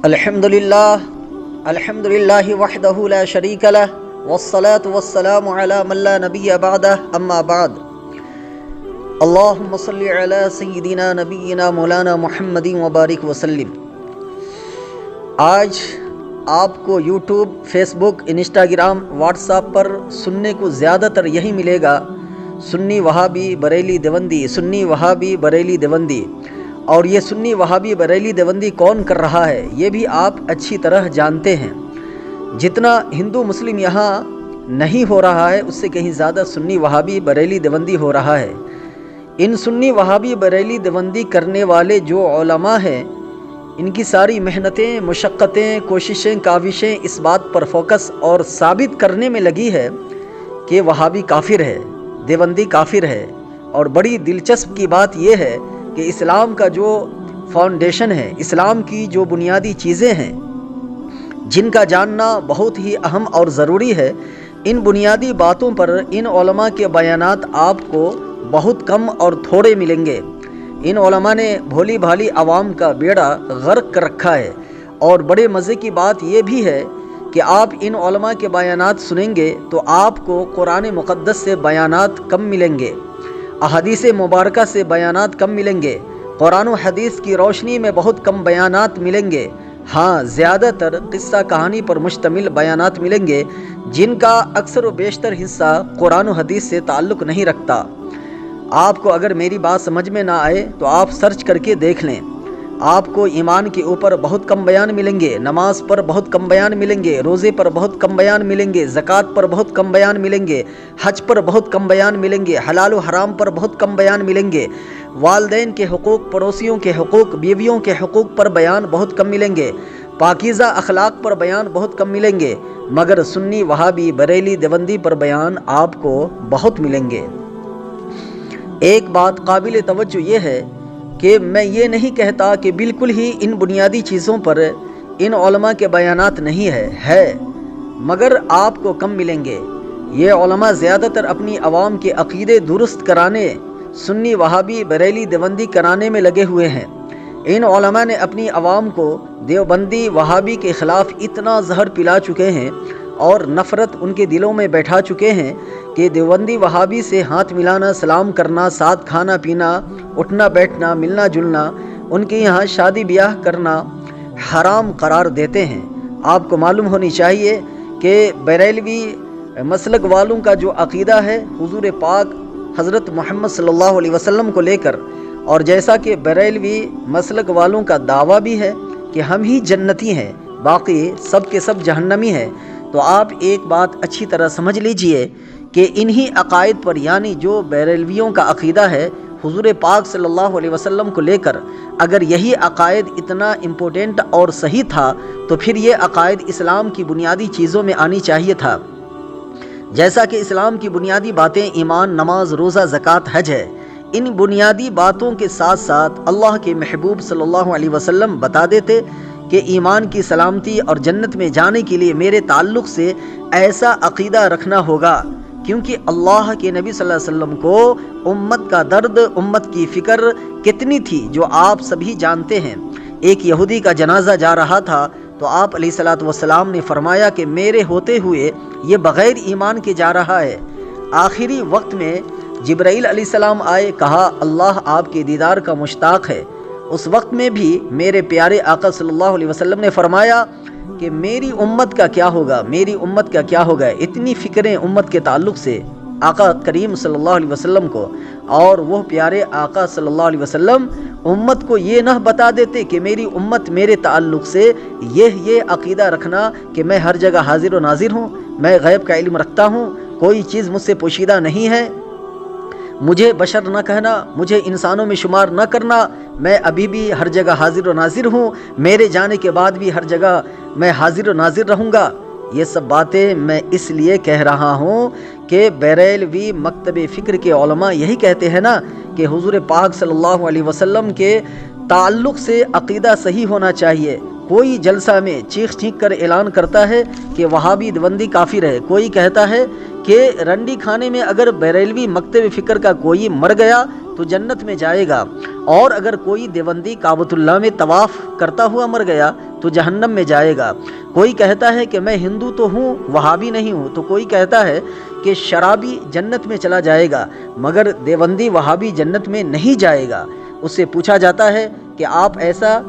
الحمدللہ وحدہ لا شریک لہ والصلاة والسلام علی من لا نبی بعدہ اما بعد اللہم صلی علی سیدنا نبینا مولانا محمد وبارک وسلم۔ آج آپ کو یوٹیوب، فیس بک، انسٹاگرام، واٹس ایپ پر سننے کو زیادہ تر یہی ملے گا، سنی وہابی بریلی دیوبندی، سنی وہابی بریلی دیوبندی۔ اور یہ سنی وہابی بریلی دیوبندی کون کر رہا ہے یہ بھی آپ اچھی طرح جانتے ہیں۔ جتنا ہندو مسلم یہاں نہیں ہو رہا ہے اس سے کہیں زیادہ سنی وہابی بریلی دیوبندی ہو رہا ہے۔ ان سنی وہابی بریلی دیوبندی کرنے والے جو علماء ہیں، ان کی ساری محنتیں، مشقتیں، کوششیں، کاوشیں اس بات پر فوکس اور ثابت کرنے میں لگی ہے کہ وہابی کافر ہے، دیوبندی کافر ہے۔ اور بڑی دلچسپ کی بات یہ ہے کہ اسلام کا جو فاؤنڈیشن ہے، اسلام کی جو بنیادی چیزیں ہیں جن کا جاننا بہت ہی اہم اور ضروری ہے، ان بنیادی باتوں پر ان علماء کے بیانات آپ کو بہت کم اور تھوڑے ملیں گے۔ ان علماء نے بھولی بھالی عوام کا بیڑا غرق کر رکھا ہے۔ اور بڑے مزے کی بات یہ بھی ہے کہ آپ ان علماء کے بیانات سنیں گے تو آپ کو قرآن مقدس سے بیانات کم ملیں گے، احادیث مبارکہ سے بیانات کم ملیں گے، قرآن و حدیث کی روشنی میں بہت کم بیانات ملیں گے۔ ہاں، زیادہ تر قصہ کہانی پر مشتمل بیانات ملیں گے جن کا اکثر و بیشتر حصہ قرآن و حدیث سے تعلق نہیں رکھتا۔ آپ کو اگر میری بات سمجھ میں نہ آئے تو آپ سرچ کر کے دیکھ لیں۔ آپ کو ایمان کے اوپر بہت کم بیان ملیں گے، نماز پر بہت کم بیان ملیں گے، روزے پر بہت کم بیان ملیں گے، زکوٰۃ پر بہت کم بیان ملیں گے، حج پر بہت کم بیان ملیں گے، حلال و حرام پر بہت کم بیان ملیں گے، والدین کے حقوق، پڑوسیوں کے حقوق، بیویوں کے حقوق پر بیان بہت کم ملیں گے، پاکیزہ اخلاق پر بیان بہت کم ملیں گے، مگر سنی وہابی بریلی دیوبندی پر بیان آپ کو بہت ملیں گے۔ ایک بات قابل توجہ یہ ہے کہ میں یہ نہیں کہتا کہ بالکل ہی ان بنیادی چیزوں پر ان علماء کے بیانات نہیں ہے، مگر آپ کو کم ملیں گے۔ یہ علماء زیادہ تر اپنی عوام کے عقیدے درست کرانے، سنی وہابی بریلی دیوبندی کرانے میں لگے ہوئے ہیں۔ ان علماء نے اپنی عوام کو دیوبندی وہابی کے خلاف اتنا زہر پلا چکے ہیں اور نفرت ان کے دلوں میں بیٹھا چکے ہیں کہ دیوبندی وہابی سے ہاتھ ملانا، سلام کرنا، ساتھ کھانا پینا، اٹھنا بیٹھنا، ملنا جلنا، ان کے یہاں شادی بیاہ کرنا حرام قرار دیتے ہیں۔ آپ کو معلوم ہونی چاہیے کہ بریلوی مسلک والوں کا جو عقیدہ ہے حضور پاک حضرت محمد صلی اللہ علیہ وسلم کو لے کر، اور جیسا کہ بریلوی مسلک والوں کا دعویٰ بھی ہے کہ ہم ہی جنتی ہیں، باقی سب کے سب جہنمی ہیں، تو آپ ایک بات اچھی طرح سمجھ لیجئے کہ انہی عقائد پر، یعنی جو بریلویوں کا عقیدہ ہے حضور پاک صلی اللہ علیہ وسلم کو لے کر، اگر یہی عقائد اتنا امپورٹنٹ اور صحیح تھا تو پھر یہ عقائد اسلام کی بنیادی چیزوں میں آنی چاہیے تھا۔ جیسا کہ اسلام کی بنیادی باتیں ایمان، نماز، روزہ، زکوٰۃ، حج ہے، ان بنیادی باتوں کے ساتھ ساتھ اللہ کے محبوب صلی اللہ علیہ وسلم بتا دیتے کہ ایمان کی سلامتی اور جنت میں جانے کے لیے میرے تعلق سے ایسا عقیدہ رکھنا ہوگا، کیونکہ اللہ کے نبی صلی اللہ علیہ وسلم کو امت کا درد، امت کی فکر کتنی تھی جو آپ سبھی جانتے ہیں۔ ایک یہودی کا جنازہ جا رہا تھا تو آپ علیہ الصلوۃ والسلام نے فرمایا کہ میرے ہوتے ہوئے یہ بغیر ایمان کے جا رہا ہے۔ آخری وقت میں جبرائیل علیہ السلام آئے، کہا اللہ آپ کے دیدار کا مشتاق ہے۔ اس وقت میں بھی میرے پیارے آقا صلی اللہ علیہ وسلم نے فرمایا کہ میری امت کا کیا ہوگا، میری امت کا کیا ہوگا۔ اتنی فکریں امت کے تعلق سے آقا کریم صلی اللہ علیہ وسلم کو، اور وہ پیارے آقا صلی اللہ علیہ وسلم امت کو یہ نہ بتا دیتے کہ میری امت میرے تعلق سے یہ عقیدہ رکھنا کہ میں ہر جگہ حاضر و ناظر ہوں، میں غیب کا علم رکھتا ہوں، کوئی چیز مجھ سے پوشیدہ نہیں ہے، مجھے بشر نہ کہنا، مجھے انسانوں میں شمار نہ کرنا، میں ابھی بھی ہر جگہ حاضر و ناظر ہوں، میرے جانے کے بعد بھی ہر جگہ میں حاضر و ناظر رہوں گا۔ یہ سب باتیں میں اس لیے کہہ رہا ہوں کہ بریلوی مکتب فکر کے علماء یہی کہتے ہیں نا کہ حضور پاک صلی اللہ علیہ وسلم کے تعلق سے عقیدہ صحیح ہونا چاہیے۔ کوئی جلسہ میں چیخ چیخ کر اعلان کرتا ہے کہ وہابی دیوبندی کافر ہے، کوئی کہتا ہے کہ رنڈی کھانے میں اگر بریلوی مکتب فکر کا کوئی مر گیا تو جنت میں جائے گا، اور اگر کوئی دیوبندی کعبۃ اللہ میں طواف کرتا ہوا مر گیا تو جہنم میں جائے گا۔ کوئی کہتا ہے کہ میں ہندو تو ہوں وہابی نہیں ہوں، تو کوئی کہتا ہے کہ شرابی جنت میں چلا جائے گا مگر دیوبندی وہابی جنت میں نہیں جائے گا۔ اس سے پوچھا جاتا ہے کہ آپ ایسا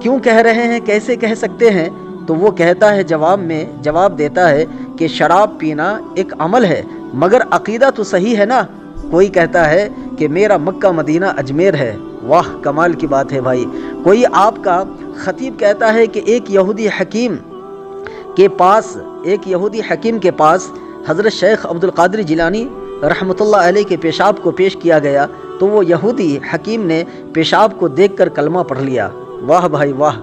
کیوں کہہ رہے ہیں، کیسے کہہ سکتے ہیں؟ تو وہ کہتا ہے جواب دیتا ہے کہ شراب پینا ایک عمل ہے مگر عقیدہ تو صحیح ہے نا۔ کوئی کہتا ہے کہ میرا مکہ مدینہ اجمیر ہے۔ واہ کمال کی بات ہے بھائی۔ کوئی آپ کا خطیب کہتا ہے کہ ایک یہودی حکیم کے پاس حضرت شیخ عبد القادر جیلانی رحمۃ اللہ علیہ کے پیشاب کو پیش کیا گیا تو وہ یہودی حکیم نے پیشاب کو دیکھ کر کلمہ پڑھ لیا۔ واہ بھائی واہ۔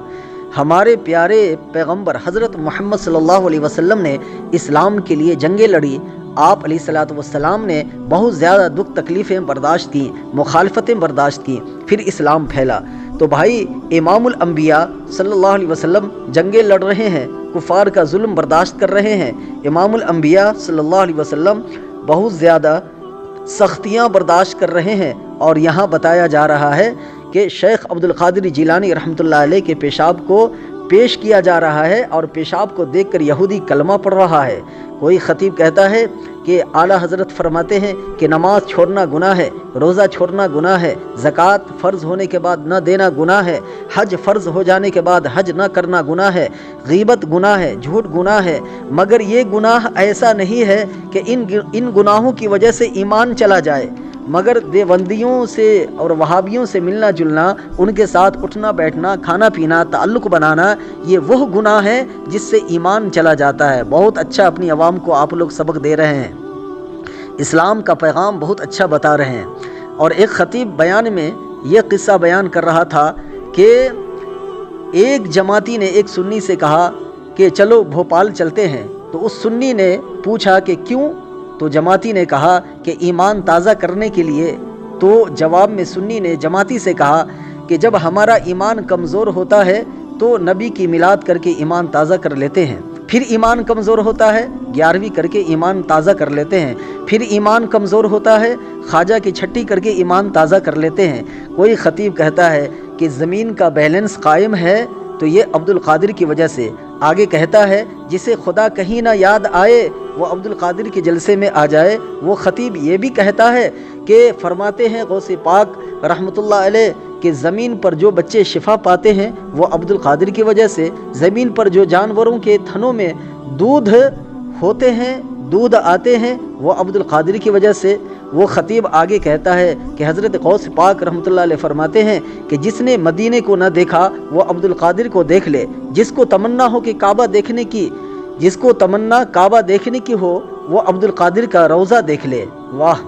ہمارے پیارے پیغمبر حضرت محمد صلی اللہ علیہ وسلم نے اسلام کے لیے جنگیں لڑی۔ آپ علیہ الصلوۃ والسلام نے بہت زیادہ دکھ تکلیفیں برداشت کیں، مخالفتیں برداشت کیں، پھر اسلام پھیلا۔ تو بھائی امام الانبیاء صلی اللہ علیہ وسلم جنگیں لڑ رہے ہیں، کفار کا ظلم برداشت کر رہے ہیں۔ امام الانبیاء صلی اللہ علیہ وسلم بہت زیادہ سختیاں برداشت کر رہے ہیں، اور یہاں بتایا جا رہا ہے کہ شیخ عبد القادر جیلانی رحمۃ اللہ علیہ کے پیشاب کو پیش کیا جا رہا ہے اور پیشاب کو دیکھ کر یہودی کلمہ پڑھ رہا ہے۔ کوئی خطیب کہتا ہے کہ اعلیٰ حضرت فرماتے ہیں کہ نماز چھوڑنا گناہ ہے، روزہ چھوڑنا گناہ ہے، زکوٰۃ فرض ہونے کے بعد نہ دینا گناہ ہے، حج فرض ہو جانے کے بعد حج نہ کرنا گناہ ہے، غیبت گناہ ہے، جھوٹ گناہ ہے، مگر یہ گناہ ایسا نہیں ہے کہ ان گناہوں کی وجہ سے ایمان چلا جائے، مگر دیوبندیوں سے اور وہابیوں سے ملنا جلنا، ان کے ساتھ اٹھنا بیٹھنا، کھانا پینا، تعلق بنانا، یہ وہ گناہ ہے جس سے ایمان چلا جاتا ہے۔ بہت اچھا اپنی عوام کو آپ لوگ سبق دے رہے ہیں، اسلام کا پیغام بہت اچھا بتا رہے ہیں۔ اور ایک خطیب بیان میں یہ قصہ بیان کر رہا تھا کہ ایک جماعتی نے ایک سنی سے کہا کہ چلو بھوپال چلتے ہیں، تو اس سنی نے پوچھا کہ کیوں؟ تو جماعتی نے کہا کہ ایمان تازہ کرنے کے لیے۔ تو جواب میں سنی نے جماعتی سے کہا کہ جب ہمارا ایمان کمزور ہوتا ہے تو نبی کی میلاد کر کے ایمان تازہ کر لیتے ہیں، پھر ایمان کمزور ہوتا ہے 11ویں کر کے ایمان تازہ کر لیتے ہیں، پھر ایمان کمزور ہوتا ہے خواجہ کی چھٹی کر کے ایمان تازہ کر لیتے ہیں۔ کوئی خطیب کہتا ہے کہ زمین کا بیلنس قائم ہے تو یہ عبد القادر کی وجہ سے۔ آگے کہتا ہے جسے خدا کہیں نہ یاد آئے وہ عبد القادر کے جلسے میں آ جائے۔ وہ خطیب یہ بھی کہتا ہے کہ فرماتے ہیں غوث پاک رحمۃ اللہ علیہ کہ زمین پر جو بچے شفا پاتے ہیں وہ عبد القادر کی وجہ سے، زمین پر جو جانوروں کے تھنوں میں دودھ ہوتے ہیں، دودھ آتے ہیں، وہ عبد القادر کی وجہ سے۔ وہ خطیب آگے کہتا ہے کہ حضرت غوث پاک رحمۃ اللہ علیہ فرماتے ہیں کہ جس نے مدینے کو نہ دیکھا وہ عبد القادر کو دیکھ لے، جس کو تمنا ہو کہ کعبہ دیکھنے کی ہو وہ عبد القادر کا روضہ دیکھ لے۔ واہ۔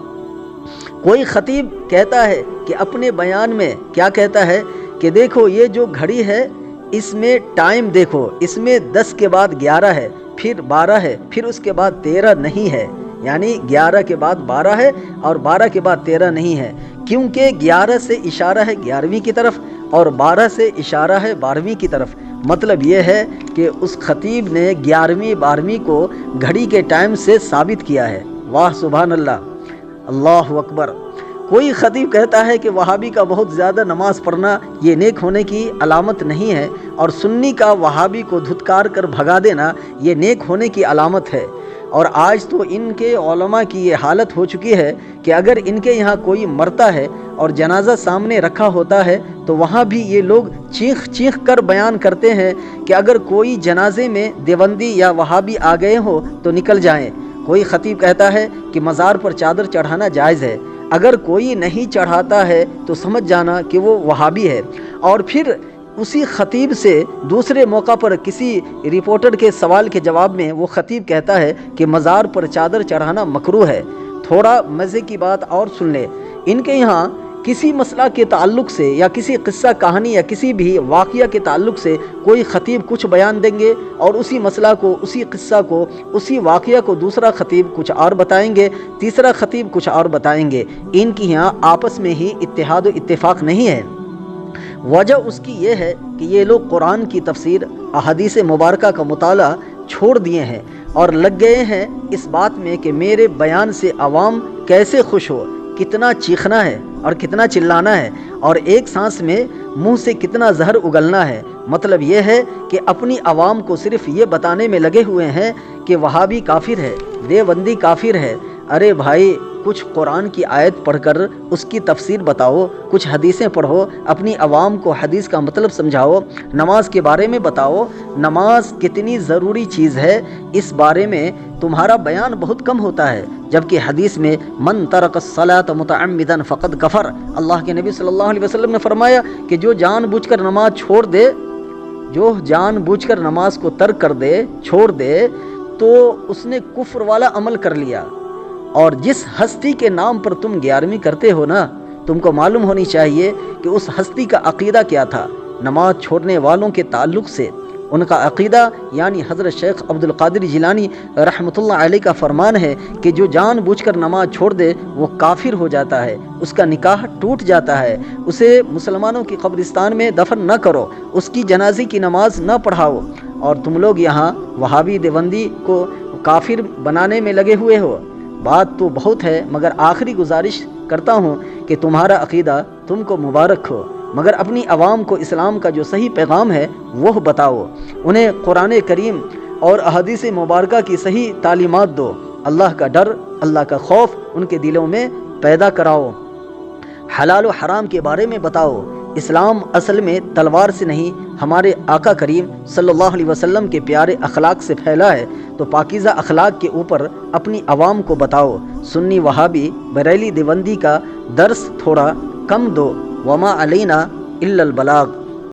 کوئی خطیب کہتا ہے کہ اپنے بیان میں کیا کہتا ہے کہ دیکھو یہ جو گھڑی ہے اس میں ٹائم دیکھو، اس میں 10 کے بعد 11 ہے، پھر 12 ہے، پھر اس کے بعد 13 نہیں ہے، یعنی 11 کے بعد 12 ہے اور 12 کے بعد 13 نہیں ہے، کیونکہ 11 سے اشارہ ہے 11ویں کی طرف اور 12 سے اشارہ ہے 12ویں کی طرف۔ مطلب یہ ہے کہ اس خطیب نے 11ویں 12ویں کو گھڑی کے ٹائم سے ثابت کیا ہے۔ واہ سبحان اللہ، اللہ اکبر۔ کوئی خطیب کہتا ہے کہ وہابی کا بہت زیادہ نماز پڑھنا یہ نیک ہونے کی علامت نہیں ہے، اور سنی کا وہابی کو دھتکار کر بھگا دینا یہ نیک ہونے کی علامت ہے۔ اور آج تو ان کے علماء کی یہ حالت ہو چکی ہے کہ اگر ان کے یہاں کوئی مرتا ہے اور جنازہ سامنے رکھا ہوتا ہے تو وہاں بھی یہ لوگ چیخ چیخ کر بیان کرتے ہیں کہ اگر کوئی جنازے میں دیوبندی یا وہابی آ گئے ہو تو نکل جائیں۔ کوئی خطیب کہتا ہے کہ مزار پر چادر چڑھانا جائز ہے، اگر کوئی نہیں چڑھاتا ہے تو سمجھ جانا کہ وہ وہابی ہے۔ اور پھر اسی خطیب سے دوسرے موقع پر کسی رپورٹر کے سوال کے جواب میں وہ خطیب کہتا ہے کہ مزار پر چادر چڑھانا مکروہ ہے۔ تھوڑا مزے کی بات اور سن لے، ان کے یہاں کسی مسئلہ کے تعلق سے یا کسی قصہ کہانی یا کسی بھی واقعہ کے تعلق سے کوئی خطیب کچھ بیان دیں گے اور اسی مسئلہ کو، اسی قصہ کو، اسی واقعہ کو دوسرا خطیب کچھ اور بتائیں گے، تیسرا خطیب کچھ اور بتائیں گے۔ ان کی یہاں آپس میں ہی اتحاد و اتفاق نہیں ہے۔ وجہ اس کی یہ ہے کہ یہ لوگ قرآن کی تفسیر، احادیث مبارکہ کا مطالعہ چھوڑ دیے ہیں اور لگ گئے ہیں اس بات میں کہ میرے بیان سے عوام کیسے خوش ہو، کتنا چیخنا ہے اور کتنا چلانا ہے، اور ایک سانس میں منہ سے کتنا زہر اگلنا ہے۔ مطلب یہ ہے کہ اپنی عوام کو صرف یہ بتانے میں لگے ہوئے ہیں کہ وہابی کافر ہے، دیوبندی کافر ہے۔ ارے بھائی، کچھ قرآن کی آیت پڑھ کر اس کی تفسیر بتاؤ، کچھ حدیثیں پڑھو، اپنی عوام کو حدیث کا مطلب سمجھاؤ، نماز کے بارے میں بتاؤ، نماز کتنی ضروری چیز ہے اس بارے میں تمہارا بیان بہت کم ہوتا ہے، جبکہ حدیث میں من ترک الصلاۃ متعمدا فقد کفر، اللہ کے نبی صلی اللہ علیہ وسلم نے فرمایا کہ جو جان بوجھ کر نماز چھوڑ دے، جو جان بوجھ کر نماز کو ترک کر دے، چھوڑ دے، تو اس نے کفر والا عمل کر لیا۔ اور جس ہستی کے نام پر تم 11ویں کرتے ہو نا، تم کو معلوم ہونی چاہیے کہ اس ہستی کا عقیدہ کیا تھا۔ نماز چھوڑنے والوں کے تعلق سے ان کا عقیدہ، یعنی حضرت شیخ عبد القادر جیلانی رحمۃ اللہ علیہ کا فرمان ہے کہ جو جان بوجھ کر نماز چھوڑ دے وہ کافر ہو جاتا ہے، اس کا نکاح ٹوٹ جاتا ہے، اسے مسلمانوں کی قبرستان میں دفن نہ کرو، اس کی جنازے کی نماز نہ پڑھاؤ۔ اور تم لوگ یہاں وہابی دیوبندی کو کافر بنانے میں لگے ہوئے ہو۔ بات تو بہت ہے، مگر آخری گزارش کرتا ہوں کہ تمہارا عقیدہ تم کو مبارک ہو، مگر اپنی عوام کو اسلام کا جو صحیح پیغام ہے وہ بتاؤ، انہیں قرآن کریم اور احادیث مبارکہ کی صحیح تعلیمات دو، اللہ کا ڈر، اللہ کا خوف ان کے دلوں میں پیدا کراؤ، حلال و حرام کے بارے میں بتاؤ۔ اسلام اصل میں تلوار سے نہیں، ہمارے آقا کریم صلی اللہ علیہ وسلم کے پیارے اخلاق سے پھیلا ہے، تو پاکیزہ اخلاق کے اوپر اپنی عوام کو بتاؤ۔ سنی وہابی بریلی دیوبندی کا درس تھوڑا کم دو، وما علینا الا البلاغ۔